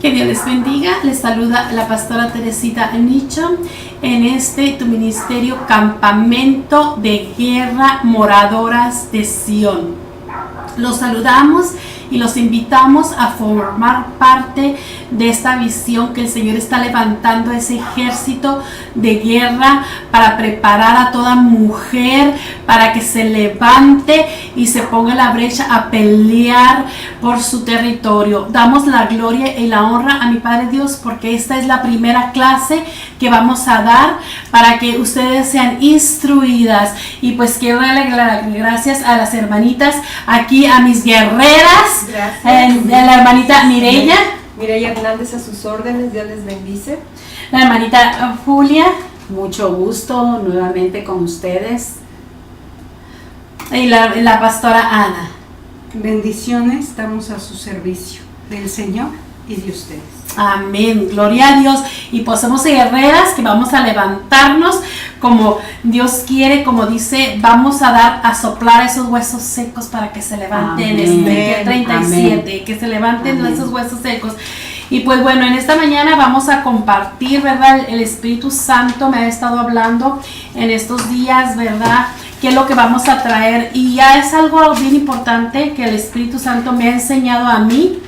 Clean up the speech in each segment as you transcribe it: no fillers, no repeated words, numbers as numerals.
Que Dios les bendiga. Les saluda la pastora Teresita Nicho en tu ministerio Campamento de Guerra Moradoras de Sion. Los saludamos y los invitamos a formar parte de esta visión que el Señor está levantando, ese ejército de guerra para preparar a toda mujer para que se levante y se ponga en la brecha a pelear por su territorio. Damos la gloria y la honra a mi Padre Dios porque esta es la primera clase que vamos a dar para que ustedes sean instruidas. Y pues quiero darle gracias a las hermanitas aquí, a mis guerreras. Gracias. La hermanita Mireya Hernández, a sus órdenes. Dios les bendice. La hermanita Julia. Mucho gusto nuevamente con ustedes. Y la pastora Ana. Bendiciones, estamos a su servicio del Señor y de ustedes. Amén, gloria a Dios. Y pues somos guerreras que vamos a levantarnos como Dios quiere, como dice, vamos a soplar esos huesos secos para que se levanten. Amén. 37, Amén. que se levanten Amén. esos huesos secos. Y pues bueno, en esta mañana vamos a compartir, ¿verdad? El Espíritu Santo me ha estado hablando en estos días, ¿verdad? ¿Qué es lo que vamos a traer? Y ya es algo bien importante que el Espíritu Santo me ha enseñado a mí,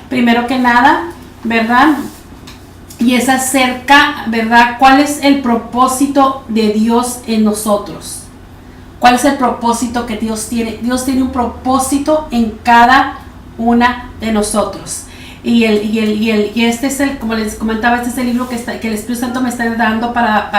primero que nada, ¿verdad? Y es acerca, ¿verdad? ¿Cuál es el propósito de Dios en nosotros? ¿Cuál es el propósito que Dios tiene? Dios tiene un propósito en cada una de nosotros. Y este es como les comentaba, este es el libro que el Espíritu Santo me está dando para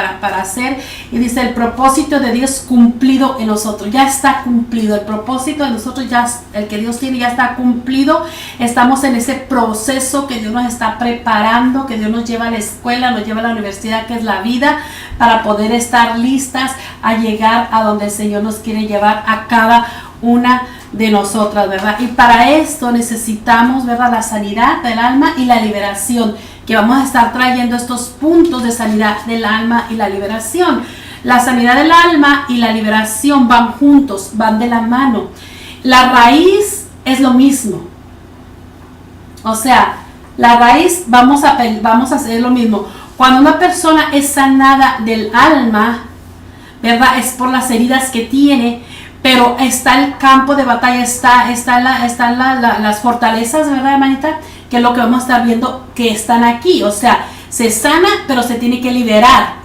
hacer. Y dice, el propósito de Dios cumplido en nosotros. Ya está cumplido. El propósito de nosotros, el que Dios tiene, ya está cumplido. Estamos en ese proceso que Dios nos está preparando, que Dios nos lleva a la escuela, nos lleva a la universidad, que es la vida, para poder estar listas a llegar a donde el Señor nos quiere llevar a cada una de nosotras, ¿verdad? Y para esto necesitamos, ¿verdad?, la sanidad del alma y la liberación, que vamos a estar trayendo estos puntos de sanidad del alma y la liberación. La sanidad del alma y la liberación van juntos, van de la mano. La raíz es lo mismo. O sea, la raíz vamos a hacer lo mismo. Cuando una persona es sanada del alma, ¿verdad?, es por las heridas que tiene. Pero está el campo de batalla, están las fortalezas, ¿verdad, hermanita? Que es lo que vamos a estar viendo que están aquí. O sea, se sana, pero se tiene que liberar.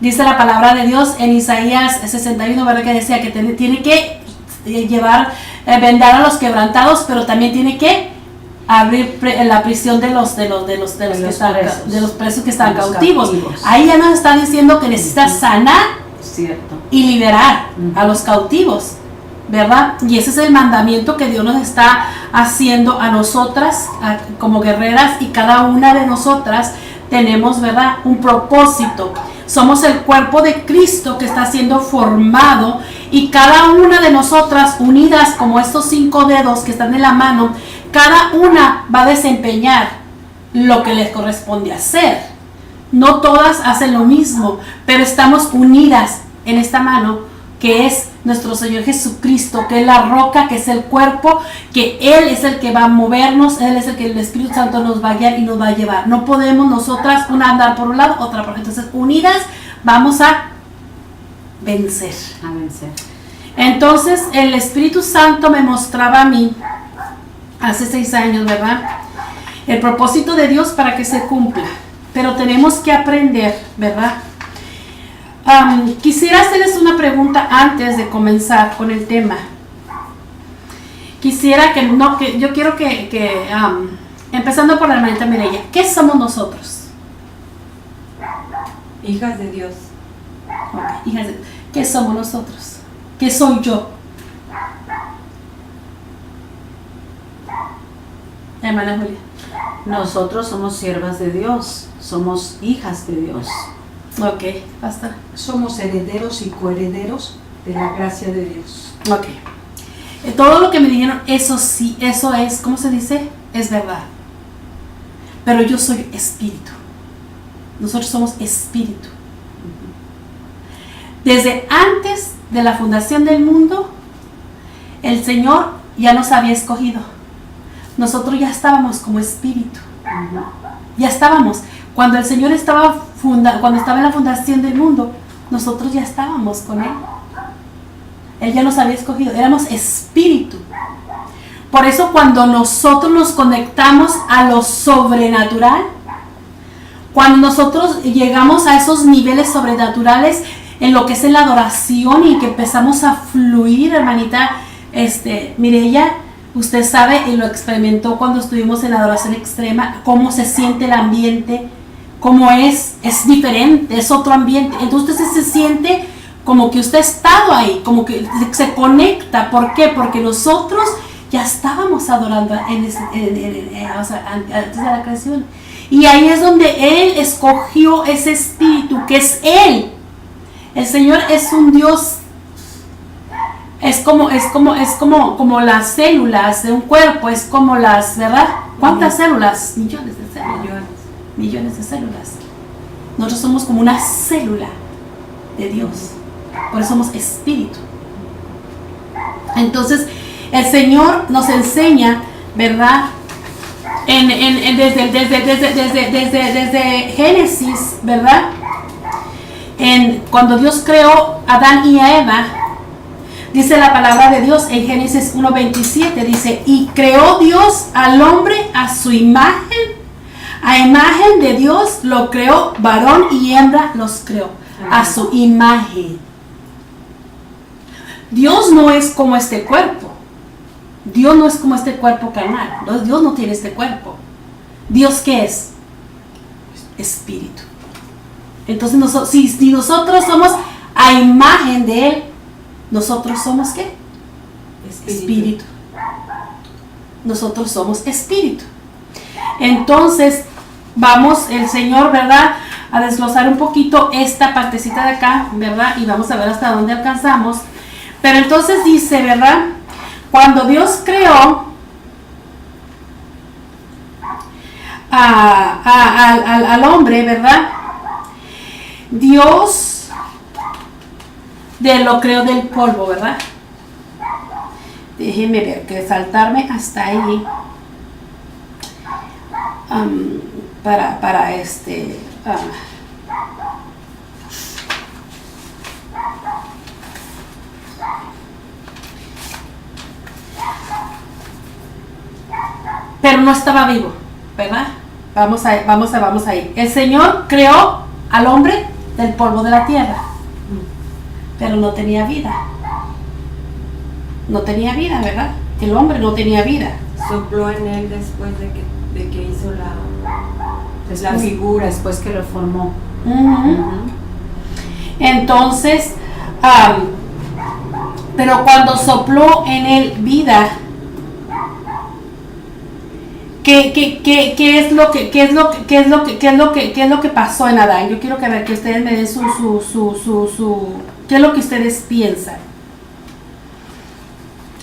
Dice la palabra de Dios en Isaías 61, ¿verdad? Que decía que tiene que vendar a los quebrantados, pero también tiene que abrir la prisión de los presos que están cautivos. Ahí ya nos está diciendo que necesitas sanar. Cierto. Y liberar a los cautivos, ¿verdad? Y ese es el mandamiento que Dios nos está haciendo a nosotras como guerreras, y cada una de nosotras tenemos, ¿verdad?, un propósito. Somos el cuerpo de Cristo que está siendo formado, y cada una de nosotras unidas como estos 5 dedos que están en la mano, cada una va a desempeñar lo que les corresponde hacer. No todas hacen lo mismo, pero estamos unidas en esta mano que es nuestro Señor Jesucristo, que es la roca, que es el cuerpo, que Él es el que va a movernos, Él es el que el Espíritu Santo nos va a guiar y nos va a llevar. No podemos nosotras una andar por un lado, otra por otro. Entonces, unidas vamos a vencer. A vencer. Entonces, el Espíritu Santo me mostraba a mí, hace 6 años, ¿verdad?, el propósito de Dios para que se cumpla. Pero tenemos que aprender, ¿verdad? Quisiera hacerles una pregunta antes de comenzar con el tema. Quisiera yo quiero que empezando por la hermanita Mireya, ¿qué somos nosotros? Hijas de Dios. Okay, hijas de Dios. ¿Qué somos nosotros? ¿Qué soy yo? Hermana Julia. Nosotros somos siervas de Dios, somos hijas de Dios. Ok, basta. Somos herederos y coherederos de la gracia de Dios. Ok. Todo lo que me dijeron, eso sí, eso es, ¿cómo se dice? Es verdad. Pero yo soy espíritu. Nosotros somos espíritu. Desde antes de la fundación del mundo, el Señor ya nos había escogido nosotros ya estábamos como espíritu. Ya estábamos. Cuando el Señor estaba cuando estaba en la fundación del mundo, nosotros ya estábamos con Él. Él ya nos había escogido, éramos espíritu. Por eso cuando nosotros nos conectamos a lo sobrenatural, cuando nosotros llegamos a esos niveles sobrenaturales en lo que es en la adoración y que empezamos a fluir, hermanita, Mireya, usted sabe y lo experimentó cuando estuvimos en la adoración extrema, cómo se siente el ambiente, cómo es diferente, es otro ambiente. Entonces usted se siente como que usted ha estado ahí, como que se conecta. ¿Por qué? Porque nosotros ya estábamos adorando antes de la creación. Y ahí es donde Él escogió ese espíritu, que es Él. El Señor es un Dios. Es como las células de un cuerpo, es como las, ¿verdad? ¿Cuántas células? Millones de células. Millones de células. Nosotros somos como una célula de Dios. Por eso somos espíritu. Entonces, el Señor nos enseña, ¿verdad? Desde Génesis, ¿verdad? Cuando Dios creó a Adán y a Eva, dice la palabra de Dios en Génesis 1:27, dice, y creó Dios al hombre a su imagen, a imagen de Dios lo creó, varón y hembra los creó, a su imagen. Dios no es como este cuerpo. Dios no es como este cuerpo carnal. Dios no tiene este cuerpo. ¿Dios qué es? Espíritu. Entonces, si nosotros somos a imagen de Él, nosotros somos ¿qué? Espíritu. Nosotros somos espíritu. Entonces, vamos, el Señor, ¿verdad?, a desglosar un poquito esta partecita de acá, ¿verdad? Y vamos a ver hasta dónde alcanzamos. Pero entonces dice, ¿verdad? Cuando Dios creó al hombre, ¿verdad? Dios lo creó del polvo, ¿verdad? Déjenme ver, que saltarme hasta ahí. Pero no estaba vivo, ¿verdad? Vamos a ir. El Señor creó al hombre del polvo de la tierra, pero no tenía vida. No tenía vida, ¿verdad? El hombre no tenía vida. Sopló en él después de que hizo la figura. Después que lo formó. Entonces, pero cuando sopló en él vida, ¿qué es lo que pasó en Adán? Yo quiero que ustedes me den ¿qué es lo que ustedes piensan?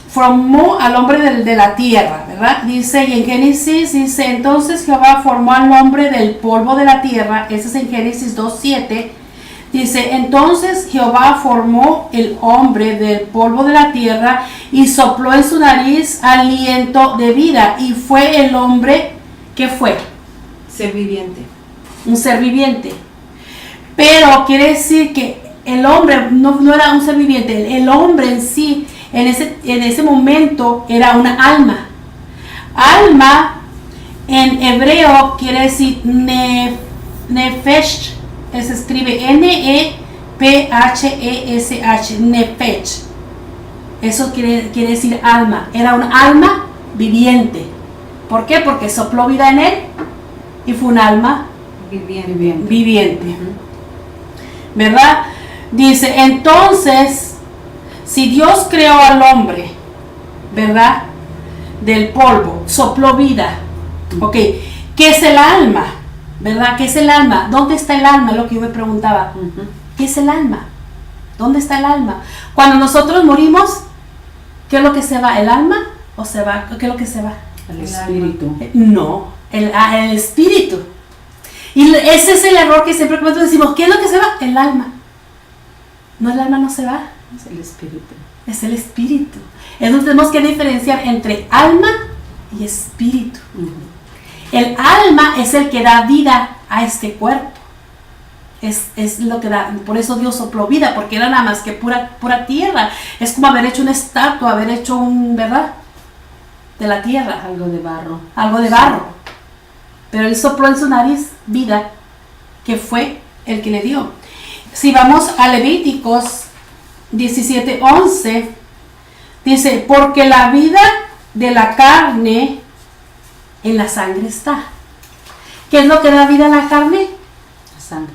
Formó al hombre de la tierra, ¿verdad? Dice, y en Génesis dice, entonces Jehová formó al hombre del polvo de la tierra. Eso es en Génesis 2:7. Dice, entonces Jehová formó el hombre del polvo de la tierra y sopló en su nariz aliento de vida. Y fue el hombre, ¿qué fue? Ser viviente. Un ser viviente. Pero quiere decir que el hombre no era un ser viviente. El hombre en sí, en ese momento, era una alma. Alma en hebreo quiere decir nefesh. Se escribe N-E-P-H-E-S-H, Nefesh. Eso quiere decir alma. Era un alma viviente. ¿Por qué? Porque sopló vida en él y fue un alma viviente. ¿Verdad? Dice, entonces, si Dios creó al hombre, ¿verdad?, del polvo, sopló vida. Ok, ¿qué es el alma? ¿Verdad? ¿Qué es el alma? ¿Dónde está el alma? Lo que yo me preguntaba. ¿Qué es el alma? ¿Dónde está el alma? Cuando nosotros morimos, ¿qué es lo que se va? ¿El alma? ¿O se va? ¿Qué es lo que se va? El espíritu. No, el espíritu. Y ese es el error que siempre decimos. ¿Qué es lo que se va? El alma. No, el alma no se va. Es el espíritu. Es el espíritu. Entonces tenemos que diferenciar entre alma y espíritu. Ujú. El alma es el que da vida a este cuerpo. Es lo que da, por eso Dios sopló vida, porque era nada más que pura tierra. Es como haber hecho una estatua, haber hecho ¿verdad? De la tierra. Algo de barro. Algo de barro. Pero Él sopló en su nariz vida, que fue el que le dio. Si vamos a Levíticos 17:11, dice, porque la vida de la carne en la sangre está. ¿Qué es lo que da vida a la carne? La sangre.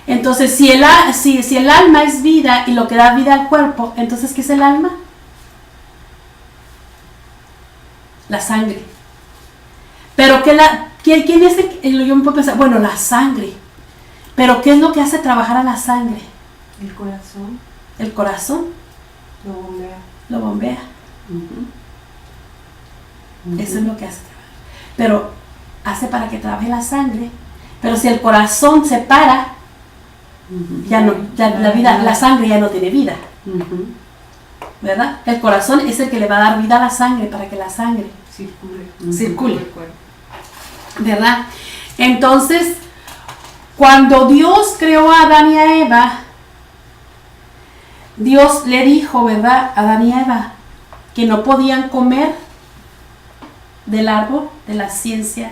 Entonces, si el alma es vida y lo que da vida al cuerpo, entonces, ¿qué es el alma? La sangre. Pero ¿quién es yo me puedo pensar, bueno, la sangre. Pero ¿qué es lo que hace trabajar a la sangre? El corazón El corazón lo bombea. lo bombea. Ujú. Eso es lo que hace trabajar. Pero hace para que trabaje la sangre. Pero si el corazón se para, Ujú. la sangre ya no tiene vida, Ujú. ¿verdad? El corazón es el que le va a dar vida a la sangre para que la sangre circule, El cuerpo. ¿verdad? Entonces, cuando Dios creó a Adán y a Eva, Dios le dijo, ¿verdad?, a Adán y a Eva que no podían comer del árbol de la ciencia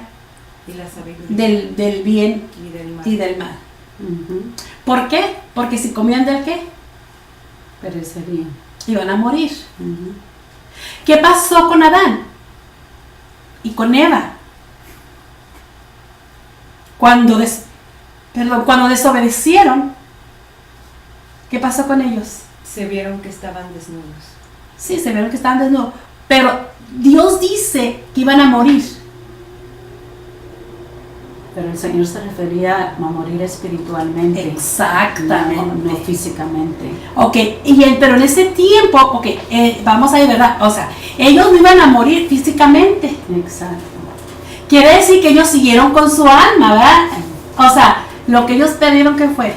Y la sabiduría. del bien Y del mal. y del mal. Ujú. ¿Por qué? Porque si comían del qué, Perecería. iban a morir. Ujú. ¿Qué pasó con Adán y con Eva? Cuando desobedecieron, ¿qué pasó con ellos? Se vieron que estaban desnudos. Sí, se vieron que estaban desnudos, pero Dios dice que iban a morir. Pero el Señor se refería a morir espiritualmente. Exactamente. No físicamente. Ok, pero en ese tiempo, vamos a ir, ¿verdad? O sea, ellos no iban a morir físicamente. Exacto. Quiere decir que ellos siguieron con su alma, ¿verdad? O sea, lo que ellos perdieron, ¿qué fue?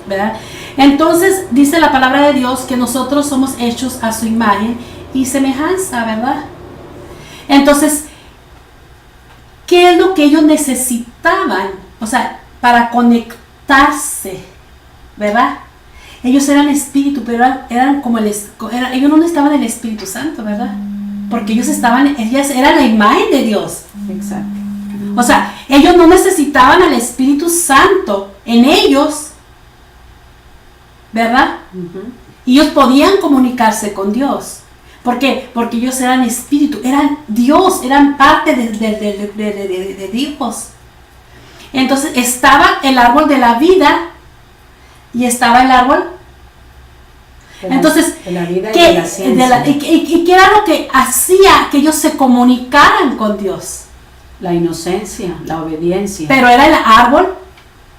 ¿Verdad? Entonces, dice la palabra de Dios que nosotros somos hechos a su imagen y semejanza, ¿verdad? Entonces, ¿qué es lo que ellos necesitaban? O sea, para conectarse, ¿verdad? Ellos eran espíritu, pero eran como ellos no estaban en el Espíritu Santo, ¿verdad? Porque ellos eran la imagen de Dios. Exacto. O sea, ellos no necesitaban al Espíritu Santo en ellos, ¿verdad? Ujú. Y ellos podían comunicarse con Dios. ¿Por qué? Porque ellos eran espíritu, eran Dios, eran parte de Dios. Entonces estaba el árbol de la vida y estaba el árbol. Entonces, de la vida y ¿qué, de la ciencia. ¿qué era lo que hacía que ellos se comunicaran con Dios? La inocencia, la obediencia Pero era el árbol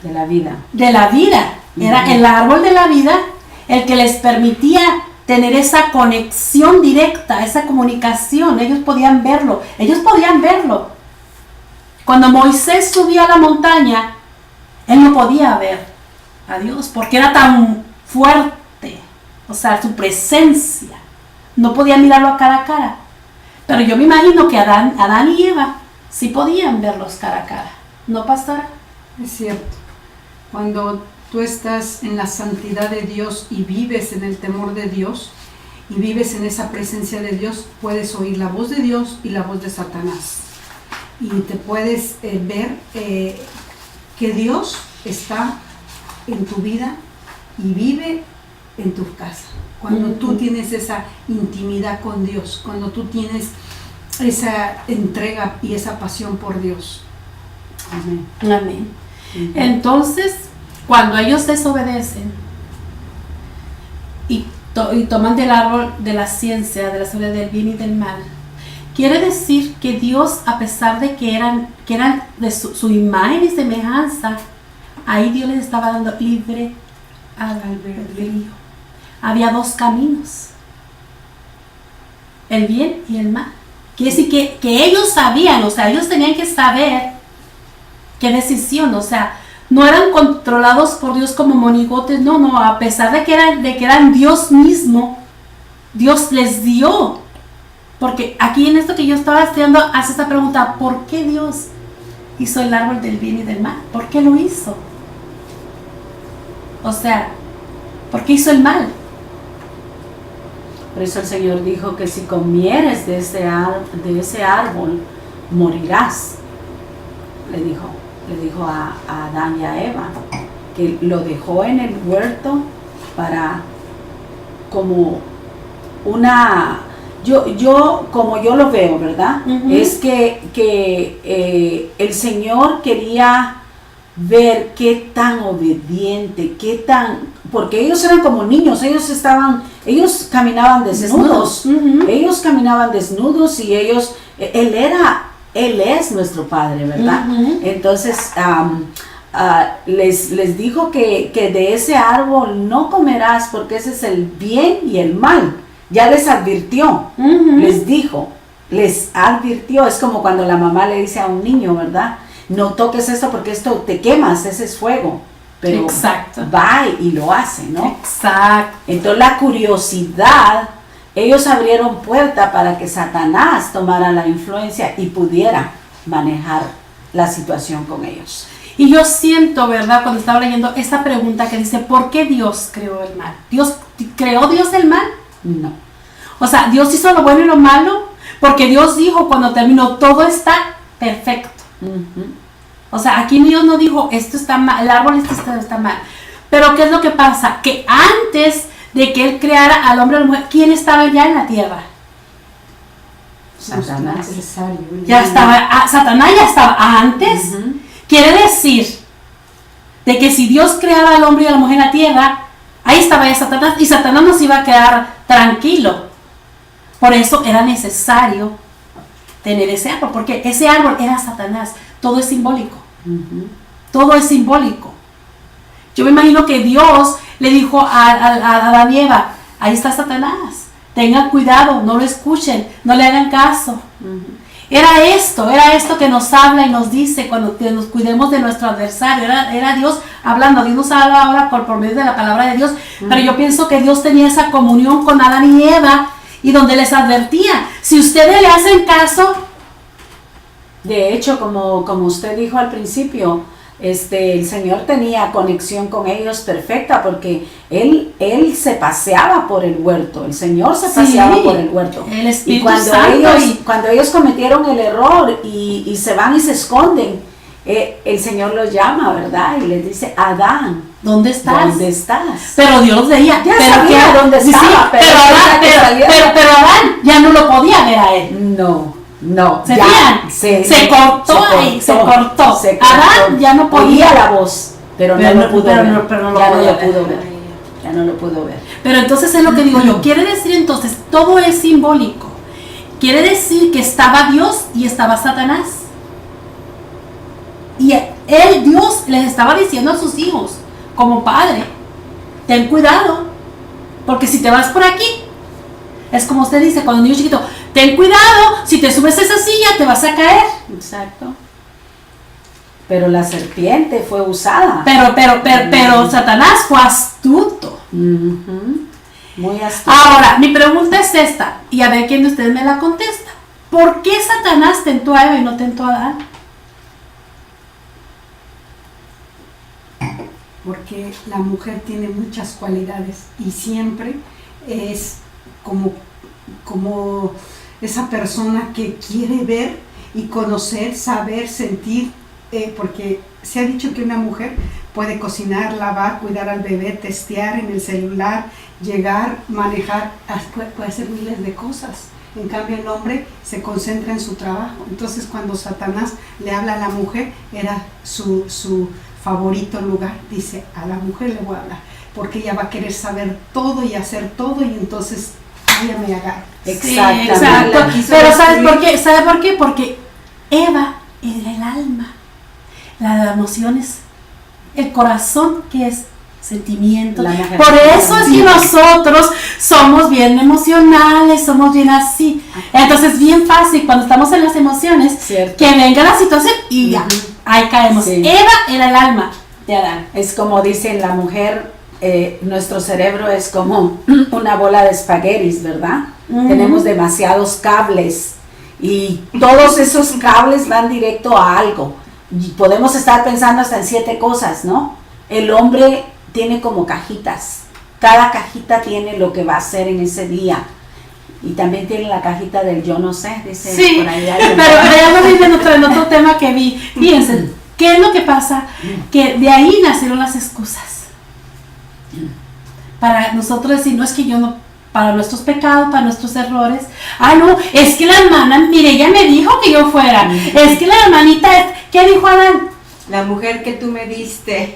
de la vida. de la vida. Era Ujú. el árbol de la vida el que les permitía tener esa conexión directa, esa comunicación. Ellos podían verlo. Cuando Moisés subía a la montaña, él no podía ver a Dios porque era tan fuerte. O sea, su presencia. No podía mirarlo cara a cara. Pero yo me imagino que Adán y Eva sí podían verlos cara a cara. ¿No, pastora? Es cierto. Cuando tú estás en la santidad de Dios y vives en el temor de Dios y vives en esa presencia de Dios, puedes oír la voz de Dios y la voz de Satanás. Y te puedes ver que Dios está en tu vida y vive en tu casa. Cuando tú tienes esa intimidad con Dios, cuando tú tienes esa entrega y esa pasión por Dios. Amén. Amén. Ujú. Entonces, cuando ellos desobedecen y toman del árbol de la ciencia, de la sabiduría del bien y del mal, quiere decir que Dios, a pesar de que eran de su imagen y semejanza, ahí Dios les estaba dando libre albedrío. Había dos caminos, el bien y el mal. Quiere decir que ellos sabían, o sea, ellos tenían que saber qué decisión, o sea, no eran controlados por Dios como monigotes, no, a pesar de que eran Dios mismo, Dios les dio Porque aquí en esto que yo estaba estudiando, hace esta pregunta, ¿por qué Dios hizo el árbol del bien y del mal? ¿Por qué lo hizo? O sea, ¿por qué hizo el mal? Por eso el Señor dijo que si comieres de ese árbol, morirás. Le dijo a Adán y a Eva, que lo dejó en el huerto para como una... como yo lo veo, ¿verdad? Ujú. Es que el Señor quería ver qué tan obediente, porque ellos eran como niños, ellos caminaban desnudos, Ujú. ellos caminaban desnudos y Él es nuestro Padre, ¿verdad? Ujú. Entonces, les dijo que de ese árbol no comerás porque ese es el bien y el mal. Ya les advirtió, Ujú. les advirtió. Es como cuando la mamá le dice a un niño, ¿verdad? No toques esto porque esto te quemas, ese es fuego. Pero Exacto. va y lo hace, ¿no? Exacto. Entonces la curiosidad, ellos abrieron puerta para que Satanás tomara la influencia y pudiera manejar la situación con ellos. Y yo siento, ¿verdad? Cuando estaba leyendo esta pregunta que dice, ¿por qué Dios creó el mal? ¿Creó Dios el mal? No. O sea, Dios hizo lo bueno y lo malo, porque Dios dijo cuando terminó, todo está perfecto. Ujú. O sea, aquí Dios no dijo, esto está mal, el árbol está mal. Pero ¿qué es lo que pasa? Que antes de que Él creara al hombre y a la mujer, ¿quién estaba ya en la tierra? Satanás. Ya estaba, Satanás ya estaba antes. Ujú. Quiere decir de que si Dios creaba al hombre y a la mujer en la tierra, ahí estaba ya Satanás, y Satanás no se iba a quedar tranquilo. Por eso era necesario tener ese árbol, porque ese árbol era Satanás. Todo es simbólico. Ujú. Todo es simbólico. Yo me imagino que Dios le dijo a Adán y Eva, ahí está Satanás, tengan cuidado, no lo escuchen, no le hagan caso. Ujú. Era esto que nos habla y nos dice cuando que nos cuidemos de nuestro adversario. Era Dios hablando. Dios nos habla ahora por medio de la palabra de Dios. Pero yo pienso que Dios tenía esa comunión con Adán y Eva y donde les advertía, si ustedes le hacen caso. De hecho, como usted dijo al principio, el Señor tenía conexión con ellos perfecta porque Él se paseaba por el huerto, el Señor se paseaba por el huerto. El Espíritu Y cuando Santo cuando ellos cometieron el error y se van y se esconden, el Señor los llama, ¿verdad? Y les dice, Adán, ¿Dónde estás? ¿dónde estás? Pero Dios veía. Ya pero sabía que- dónde sí, estaba, pero, pero Adán, que saliera. pero Adán ya no lo podía ver a él. No, ¿Se ya, fijan? Se cortó ahí, se cortó. se Adán ya no podía. Oía la voz, pero no lo pudo ver. pero no lo Ya no podía lo ver. pudo ver. Ya no lo pudo ver. Pero entonces es lo que digo yo. Quiere decir entonces, todo es simbólico. Quiere decir que estaba Dios y estaba Satanás. Y Dios les estaba diciendo a sus hijos, como padre, ten cuidado, porque si te vas por aquí, es como usted dice cuando un niño chiquito, ten cuidado, si te subes a esa silla te vas a caer. Exacto. Pero la serpiente fue usada. Pero Satanás fue astuto. Ujú. Muy astuto. Ahora, mi pregunta es esta, y a ver quién de ustedes me la contesta. ¿Por qué Satanás tentó a Eva y no tentó a Adán? Porque la mujer tiene muchas cualidades y siempre es como esa persona que quiere ver y conocer, saber, sentir, porque se ha dicho que una mujer puede cocinar, lavar, cuidar al bebé, testear en el celular, llegar, manejar, puede hacer miles de cosas. En cambio el hombre se concentra en su trabajo. Entonces cuando Satanás le habla a la mujer, era su favorito lugar. Dice, a la mujer le voy a hablar, porque ella va a querer saber todo y hacer todo y entonces ella me agarra. Exactamente. Exacto. La quiso Pero ¿sabe destruir. por qué? ¿Sabe por qué? Porque Eva era el alma, las emociones, el corazón, que es sentimiento. La mujer. Por eso es que nosotros somos bien emocionales, somos bien así. Entonces es bien fácil cuando estamos en las emociones Cierto. que venga la situación y ya, Ujú. ahí caemos. Sí. Eva era el alma de Adán. Es como dicen, la mujer nuestro cerebro es como una bola de espaguetis, ¿verdad? Ujú. Tenemos demasiados cables y todos esos cables van directo a algo. Y podemos estar pensando hasta en 7 cosas, ¿no? El hombre tiene como cajitas. Cada cajita tiene lo que va a hacer en ese día. Y también tiene la cajita del yo no sé, dice Sí, por ahí alguien. pero allá lo vi en otro tema que vi. Fíjense, ¿qué es lo que pasa? Que de ahí nacieron las excusas. Para nosotros decir, no es que yo no, para nuestros pecados, para nuestros errores. Ah, no, es que la hermana, mire, ella me dijo que yo fuera. Es que la hermanita, ¿qué dijo Adán? La mujer que tú me diste.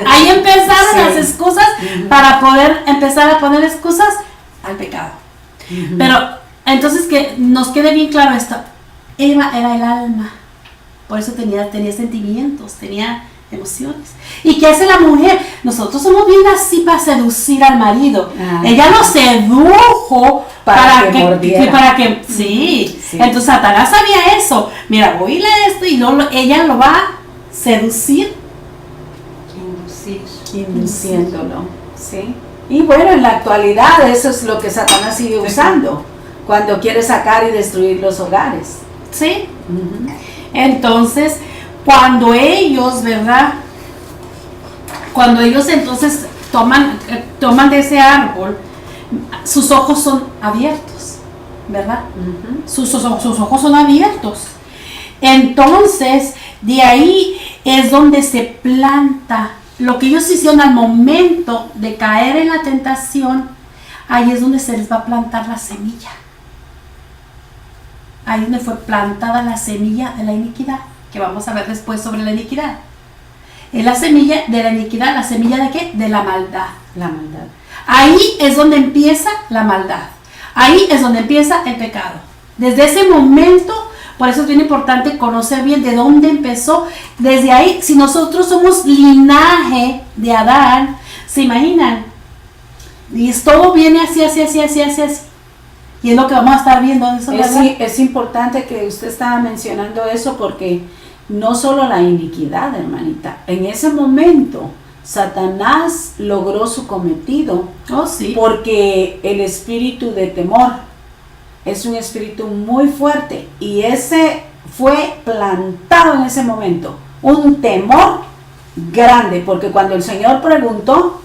Ahí empezaron Sí. las excusas para poder empezar a poner excusas al pecado. Pero entonces que nos quede bien claro esto, Eva era el alma, por eso tenía sentimientos, tenía emociones. ¿Y qué hace la mujer? Nosotros somos bien así para seducir al marido. Ah. Ella lo sedujo Para que mordiera. para que sí. Sí. Entonces Satanás sabía eso. Mira, oíle esto y ella lo va a seducir. Inducir. Induciéndolo, ¿sí? Y bueno, en la actualidad eso es lo que Satanás sigue usando cuando quiere sacar y destruir los hogares. ¿Sí? Entonces, cuando ellos, ¿verdad? Cuando ellos entonces toman de ese árbol, sus ojos son abiertos, ¿verdad? Sus ojos son abiertos. Entonces, de ahí es donde se planta lo que ellos hicieron al momento de caer en la tentación. Ahí es donde se les va a plantar la semilla. Ahí es donde fue plantada la semilla de la iniquidad, que vamos a ver después sobre la iniquidad. Es la semilla de la iniquidad, ¿la semilla de qué? De la maldad. La maldad. Ahí es donde empieza la maldad. Ahí es donde empieza el pecado. Desde ese momento, por eso es bien importante conocer bien de dónde empezó. Desde ahí, si nosotros somos linaje de Adán, ¿se imaginan? Y todo viene así. Y es lo que vamos a estar viendo. Eso, Es importante que usted estaba mencionando eso porque no solo la iniquidad, hermanita, en ese momento Satanás logró su cometido. Oh, sí. Porque el espíritu de temor es un espíritu muy fuerte y ese fue plantado en ese momento. Un temor grande, porque cuando el Señor preguntó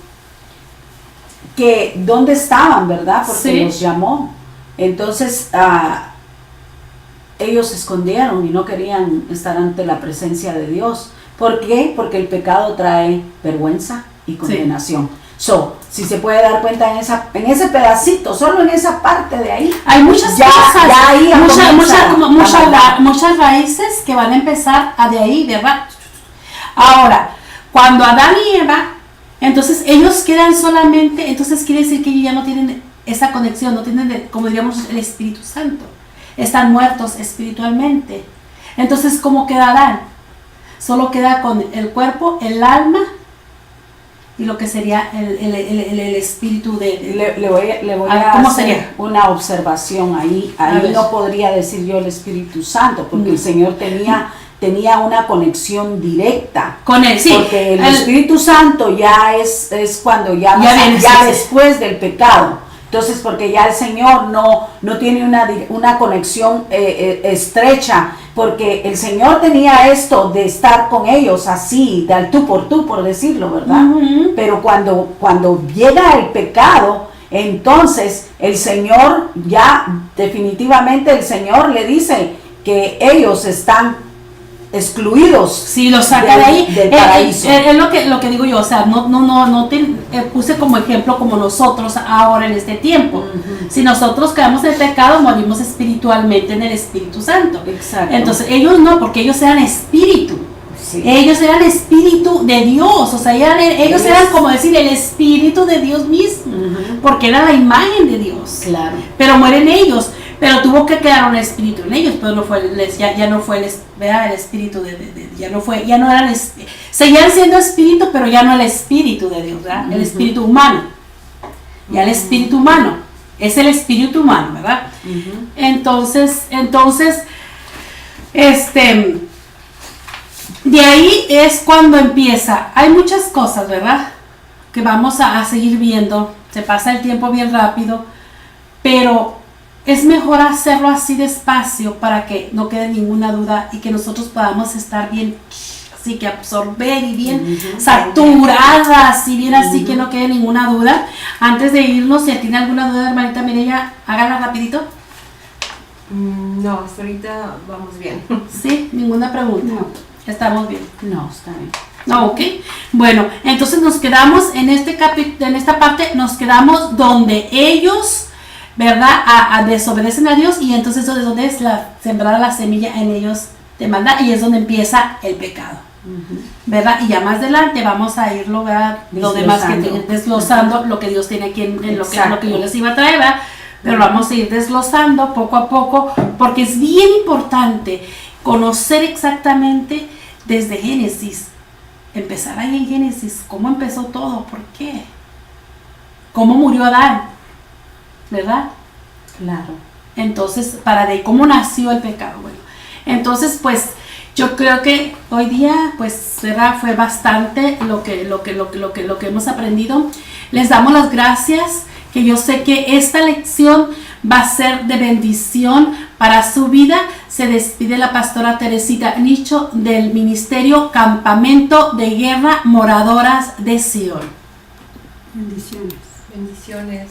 que dónde estaban, ¿verdad? Porque Sí. los llamó. Entonces ellos se escondieron y no querían estar ante la presencia de Dios. ¿Por qué? Porque el pecado trae vergüenza y condenación. Si se puede dar cuenta en ese pedacito, solo en esa parte de ahí, Hay muchas cosas, ya ahí muchas raíces que van a empezar de ahí, ¿verdad? Ahora, cuando Adán y Eva, entonces ellos quedan solamente, entonces quiere decir que ellos ya no tienen esa conexión, no tienen, como diríamos, el Espíritu Santo. Están muertos espiritualmente. Entonces, ¿cómo queda Adán? Solo queda con el cuerpo, el alma y lo que sería el espíritu de... Le voy a ¿cómo hacer sería? una observación ahí. A Ahí ver. no podría decir yo el Espíritu Santo, porque el Señor tenía una conexión directa. Con él, sí. Porque el Espíritu Santo ya es cuando ya viene, sí, sí. después del pecado. Entonces, porque ya el Señor no tiene una conexión estrecha, porque el Señor tenía esto de estar con ellos así, de al tú, por decirlo, ¿verdad? Pero cuando llega el pecado, entonces el Señor ya definitivamente el Señor le dice que ellos están excluidos. Si lo saca de ahí, del paraíso. Es lo que digo yo, o sea, no puse como ejemplo como nosotros ahora en este tiempo. Si nosotros quedamos en pecado, morimos espiritualmente en el Espíritu Santo. Exacto. Entonces ellos no, porque ellos eran espíritu. Sí. Ellos eran espíritu de Dios, o sea, ellos eran como decir el espíritu de Dios mismo, porque era la imagen de Dios. Claro. Pero mueren ellos. Pero tuvo que quedar un espíritu en ellos, pero no fue ya no fue el espíritu ya no eran, seguían siendo espíritu, pero ya no el espíritu de Dios, ¿verdad? El espíritu humano. Ya el espíritu humano, es el espíritu humano, ¿verdad? Entonces, de ahí es cuando empieza. Hay muchas cosas, ¿verdad? que vamos a seguir viendo. Se pasa el tiempo bien rápido, pero es mejor hacerlo así despacio para que no quede ninguna duda y que nosotros podamos estar bien, así que absorber y bien saturadas y bien así que no quede ninguna duda. Antes de irnos, si tiene alguna duda, hermanita Mireya, hágala rapidito. No, hasta ahorita vamos bien. Sí, ninguna pregunta. No. Estamos bien. No, está bien. No, ok. Bueno, entonces nos quedamos en en esta parte, nos quedamos donde ellos, ¿verdad? Desobedecen a Dios, y entonces eso es donde es sembrada la semilla en ellos de maldad, y es donde empieza el pecado, ¿verdad? Y ya más adelante vamos a irlo, ¿verdad? Lo demás que desglosando lo que Dios tiene aquí en lo que yo les iba a traer, ¿verdad? Pero lo vamos a ir desglosando poco a poco, porque es bien importante conocer exactamente desde Génesis. Empezar ahí en Génesis, cómo empezó todo, por qué, cómo murió Adán, ¿verdad? Claro. Entonces, para de cómo nació el pecado. Bueno, entonces, pues, yo creo que hoy día, pues, ¿verdad? Fue bastante lo que hemos aprendido. Les damos las gracias, que yo sé que esta lección va a ser de bendición para su vida. Se despide la pastora Teresita Nicho del Ministerio Campamento de Guerra Moradoras de Sion. Bendiciones. Bendiciones.